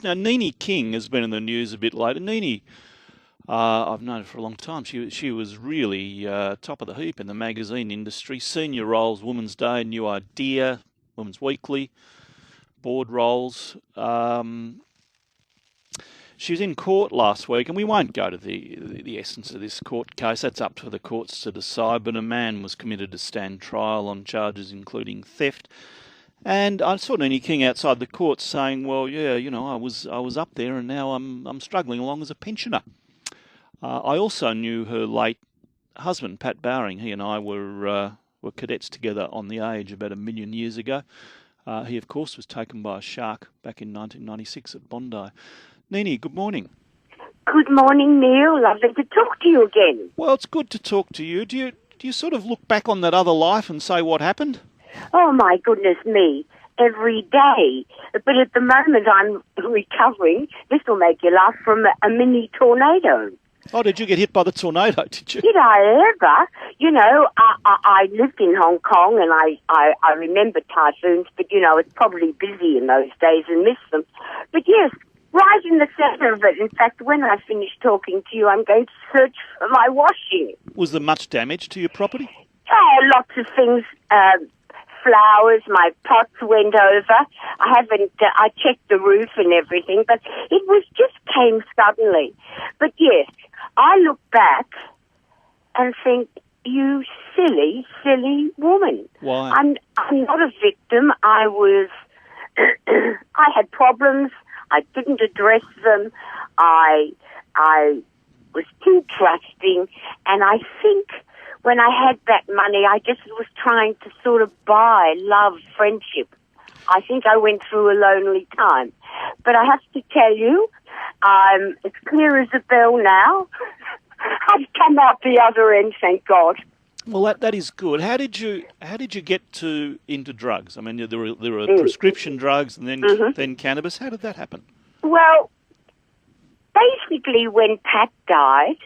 Now, Nene King has been in the news a bit later. Nene, I've known her for a long time. She was really top of the heap in the magazine industry. Senior roles, Women's Day, New Idea, Women's Weekly, board roles. She was in court last week, and we won't go to the essence of this court case. That's up to the courts to decide. But a man was committed to stand trial on charges including theft. And I saw Nene King outside the court saying, "Well, yeah, I was up there, and now I'm struggling along as a pensioner." I also knew her late husband, Pat Bowring. He and I were cadets together on the Age about 1,000,000 years ago. He, of course, was taken by a shark back in 1996 at Bondi. Nene, good morning. Good morning, Neil. Lovely to talk to you again. Well, it's good to talk to you. Do you sort of look back on that other life and say what happened? Oh, my goodness me. Every day. But at the moment, I'm recovering. This will make you laugh, from a mini tornado. Oh, did you get hit by the tornado, did you? Did I ever? I lived in Hong Kong, and I remember typhoons, but, it's probably busy in those days and missed them. But, yes, right in the centre of it. In fact, when I finish talking to you, I'm going to search for my washing. Was there much damage to your property? Oh, lots of things. Flowers, my pots went over. I checked the roof and everything, but it just came suddenly. But yes, I look back and think, you silly, silly woman. Why? I'm not a victim. I had problems. I didn't address them. I was too trusting, and I think when I had that money, I just was trying to sort of buy love, friendship. I think I went through a lonely time. But I have to tell you, I'm as clear as a bell now. I've come out the other end, thank God. Well, that is good. How did you get into drugs? I mean, there were prescription drugs and then cannabis. How did that happen? Well, basically, when Pat died,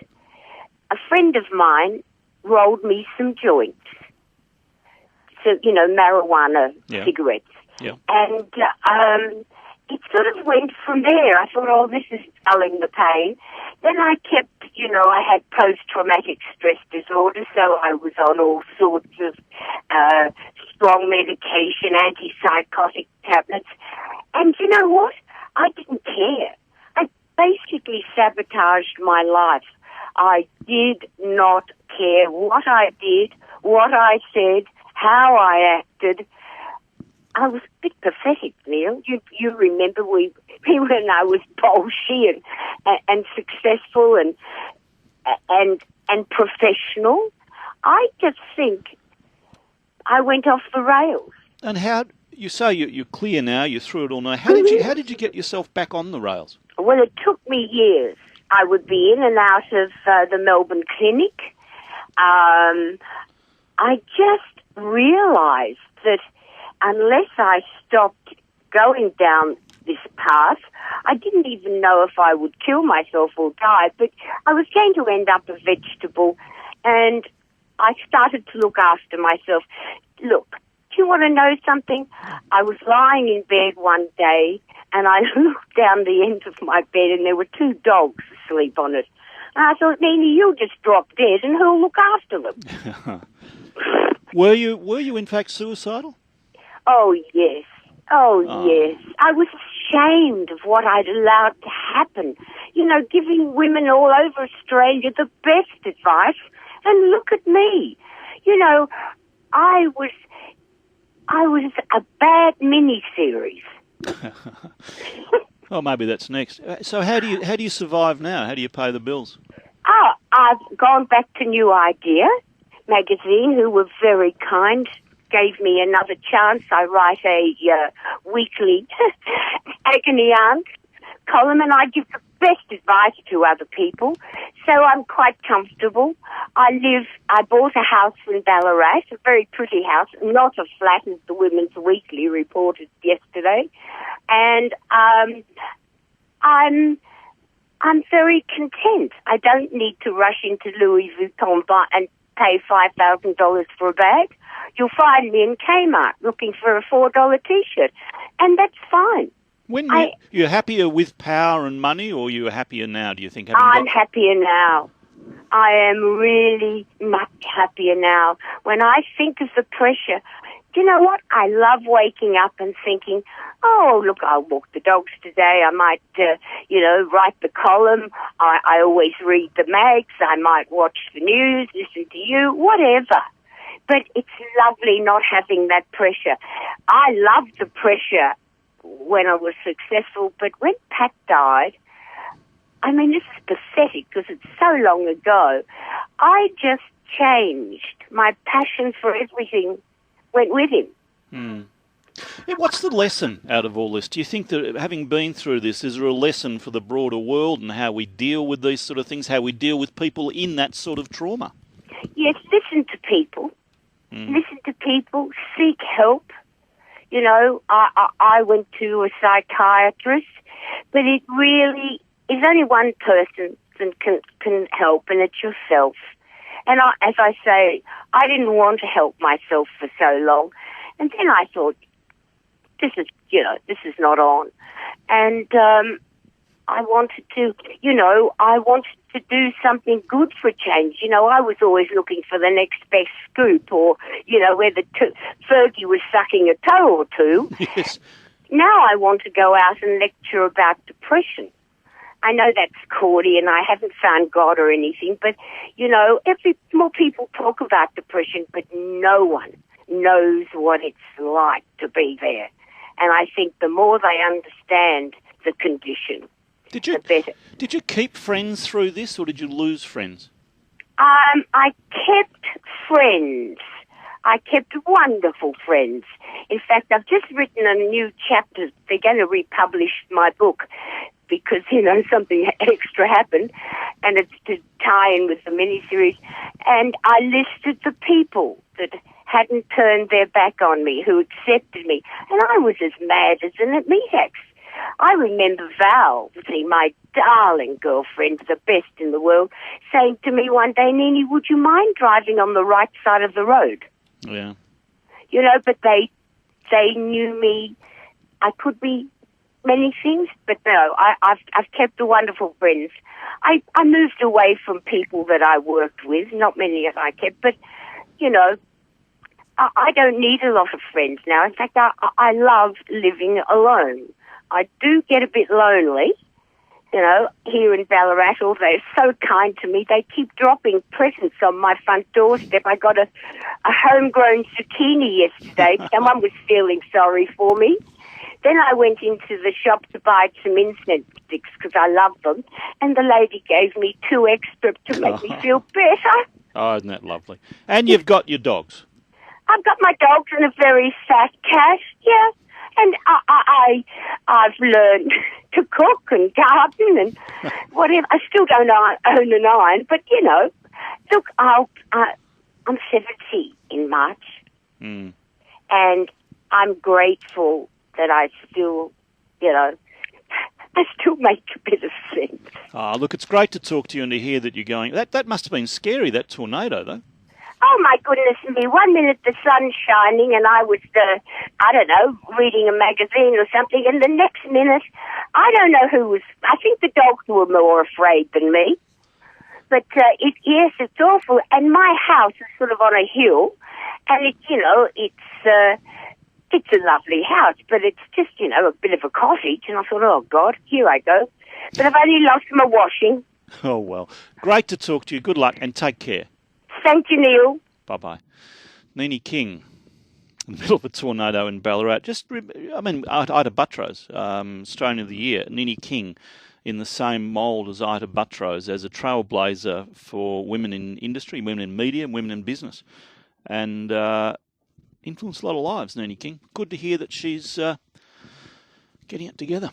a friend of mine rolled me some joints. So, marijuana cigarettes. Yeah. And it sort of went from there. I thought, oh, this is dulling the pain. Then I kept, I had post-traumatic stress disorder, so I was on all sorts of strong medication, antipsychotic tablets. And you know what? I didn't care. I basically sabotaged my life. I did not care what I did, what I said, how I acted. I was a bit pathetic, Neil. You remember when I was bolshy and successful and professional. I just think I went off the rails. And how you say you're clear now? You're through it all now. How did you get yourself back on the rails? Well, it took me years. I would be in and out of the Melbourne clinic. I just realised that unless I stopped going down this path, I didn't even know if I would kill myself or die, but I was going to end up a vegetable, and I started to look after myself. Look, do you want to know something? I was lying in bed one day, and I looked down the end of my bed, and there were 2 dogs asleep on it. And I thought, Nene, you'll just drop dead, and who'll look after them? Were you in fact suicidal? Oh, yes. Yes. I was ashamed of what I'd allowed to happen. Giving women all over Australia the best advice, and look at me. I was a bad mini-series. Well, maybe that's next. So how do you survive now? How do you pay the bills? I've gone back to New Idea magazine, who were very kind, gave me another chance. I write a weekly agony aunt column, and I give the best advice to other people. So I'm quite comfortable. I bought a house in Ballarat, a very pretty house, not a flat as the Women's Weekly reported yesterday. And I'm very content. I don't need to rush into Louis Vuitton and pay $5,000 for a bag. You'll find me in Kmart looking for a $4 T-shirt, and that's fine. You're happier with power and money, or you're happier now, do you think? I'm happier now. I am really much happier now. When I think of the pressure, do you know what? I love waking up and thinking, oh, look, I'll walk the dogs today. I might, write the column. I always read the mags. I might watch the news, listen to you, whatever. But it's lovely not having that pressure. I loved the pressure when I was successful, but when Pat died, I mean, this is pathetic because it's so long ago. I just changed. My passion for everything went with him. Yeah, what's the lesson out of all this? Do you think that, having been through this, is there a lesson for the broader world and how we deal with these sort of things, how we deal with people in that sort of trauma? Yes, listen to people. Listen to people. Seek help. You know, I went to a psychiatrist, but it really is only one person that can help, and it's yourself. And as I say, I didn't want to help myself for so long. And then I thought, this is not on. And I wanted to do something good for a change. You know, I was always looking for the next best scoop, or, where the Fergie was sucking a toe or two. Yes. Now I want to go out and lecture about depression. I know that's corny and I haven't found God or anything, but, more people talk about depression, but no one knows what it's like to be there. And I think the more they understand the condition, the better. Did you keep friends through this, or did you lose friends? I kept friends. I kept wonderful friends. In fact, I've just written a new chapter. They're going to republish my book because, something extra happened, and it's to tie in with the miniseries. And I listed the people that hadn't turned their back on me, who accepted me. And I was as mad as an meat-axe. I remember Val, my darling girlfriend, the best in the world, saying to me one day, Nene, would you mind driving on the right side of the road? Yeah. But they knew me. I could be many things, but no, I've kept the wonderful friends. I moved away from people that I worked with, not many that I kept, but, I don't need a lot of friends now. In fact, I love living alone. I do get a bit lonely, here in Ballarat, although they're so kind to me. They keep dropping presents on my front doorstep. I got a homegrown zucchini yesterday. Someone was feeling sorry for me. Then I went into the shop to buy some incense sticks because I love them, and the lady gave me 2 extra to make me feel better. Oh, isn't that lovely? And you've got your dogs. I've got my dogs and a very fat cat, yeah. And I've learned to cook and garden and whatever. I still don't own an iron, but, look, I'm 70 in March, and I'm grateful that I still, I still make a bit of sense. Oh, look, it's great to talk to you and to hear that you're going. That must have been scary, that tornado, though. Oh, my goodness me. 1 minute the sun's shining and I was, reading a magazine or something, and the next minute, I don't know who was, I think the dogs were more afraid than me. But, yes, it's awful. And my house is sort of on a hill, and it's a lovely house, but it's just, a bit of a cottage, and I thought, oh, God, here I go. But I've only lost my washing. Oh, well. Great to talk to you. Good luck, and take care. Thank you, Neil. Bye-bye. Nene King, in the middle of a tornado in Ballarat. Ida Buttrose, Australian of the Year. Nene King, in the same mould as Ida Buttrose, as a trailblazer for women in industry, women in media, women in business. And influenced a lot of lives, Nene King. Good to hear that she's getting it together.